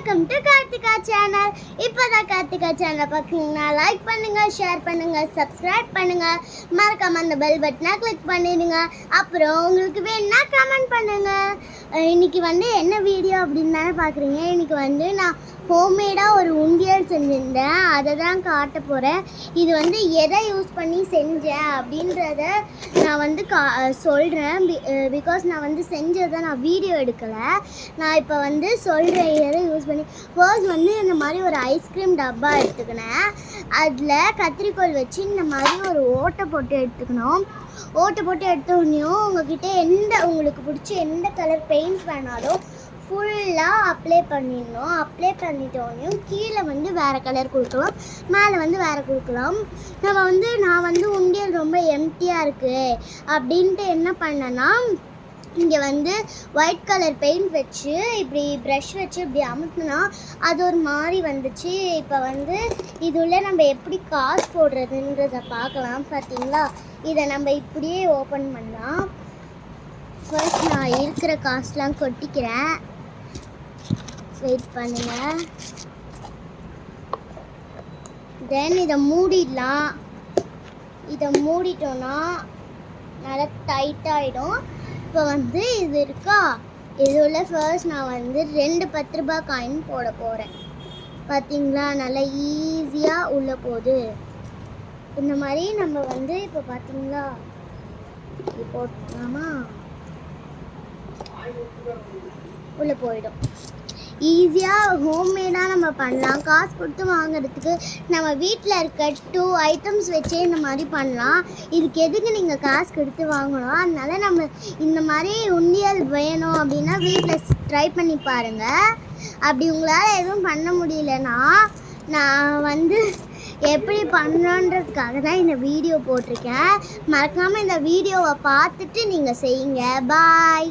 Welcome to Karthika channel. இப்போதான் Karthika channel பார்க்குறீங்கன்னா like பண்ணுங்க, ஷேர் பண்ணுங்க, சப்ஸ்கிரைப் பண்ணுங்க, மறக்காம அந்த பெல் பட்டனை கிளிக் பண்ணிடுங்க. அப்புறம் உங்களுக்கு வேணும்னா கமெண்ட் பண்ணுங்க. இன்னைக்கு என்ன வீடியோ அப்படின்னு தானே பார்க்குறீங்க. இன்னைக்கு நான் ஹோம்மேடாக ஒரு உண்டியல் செஞ்சுருந்தேன், அதை தான் காட்ட போகிறேன். இது எதை யூஸ் பண்ணி செஞ்சேன் அப்படின்றத நான் சொல்கிறேன். பிகாஸ் நான் செஞ்சதை நான் வீடியோ எடுக்கலை. நான் இப்போ சொல்கிறேன் எதை யூஸ் பண்ணி. ஃபர்ஸ்ட் இந்த மாதிரி ஒரு ஐஸ்கிரீம் டப்பா எடுத்துக்கினேன். அதில் கத்திரிக்கோல் வச்சு இந்த மாதிரி ஒரு ஓட்டை போட்டு எடுத்துக்கணும். ஓட்டை போட்டு எடுத்தோடனையும் உங்ககிட்ட உங்களுக்கு பிடிச்ச எந்த கலர் பெயிண்ட் வேணாலும் ஃபுல்லாக அப்ளை பண்ணிடணும். அப்ளை பண்ணிட்டோடனையும் கீழே வேறு கலர் கொடுக்கலாம், மேலே வேறு கொடுக்கலாம். நான் உண்டியல் ரொம்ப எம்டியாக இருக்குது அப்படின்ட்டு என்ன பண்ணேன்னா, இங்கே ஒயிட் கலர் பெயிண்ட் வச்சு இப்படி ப்ரஷ் வச்சு இப்படி அமுத்துனா அது ஒரு மாதிரி வந்துச்சு. இப்போ இதுள்ள நம்ம எப்படி காசு போடுறதுன்றதை பார்க்கலாம். பார்த்தீங்களா, இதை நம்ம இப்படியே ஓப்பன் பண்ணலாம். ஃபர்ஸ்ட் நான் இருக்கிற காசுலாம் கொட்டிக்கிறேன். வெயிட் பண்ணுங்க. தென் இதை மூடிடலாம். இதை மூடிட்டோன்னா நல்லா டைட்டாகிடும். இப்போ இது இருக்கா, இதுல ஃபர்ஸ்ட் நான் 2 10 ரூபாய் காயின் போட போகிறேன். பார்த்தீங்களா, நல்லா ஈஸியாக உள்ளே போகுது. இந்த மாதிரி நம்ம இப்போ பார்த்தீங்களா, இப்படி போட்டோம்னா உள்ளே போயிடும். ஈஸியாக ஹோம்மேடாக நம்ம பண்ணலாம். காசு கொடுத்து வாங்குறதுக்கு நம்ம வீட்டில் இருக்க 2 ஐட்டம்ஸ் வச்சே இந்த மாதிரி பண்ணலாம். இதுக்கு எதுக்கு நீங்கள் காசு கொடுத்து வாங்கணும்? அதனால நம்ம இந்த மாதிரி உண்டியல் வேணும் அப்படின்னா வீட்டில் ட்ரை பண்ணி பாருங்கள். அப்படி உங்களால் எதுவும் பண்ண முடியலன்னா நான் எப்படி பண்ணுறன்றதுக்காக தான் இந்த வீடியோ போட்டிருக்கேன். மறக்காமல் இந்த வீடியோவை பார்த்துட்டு நீங்கள் செய்யுங்க. பாய்.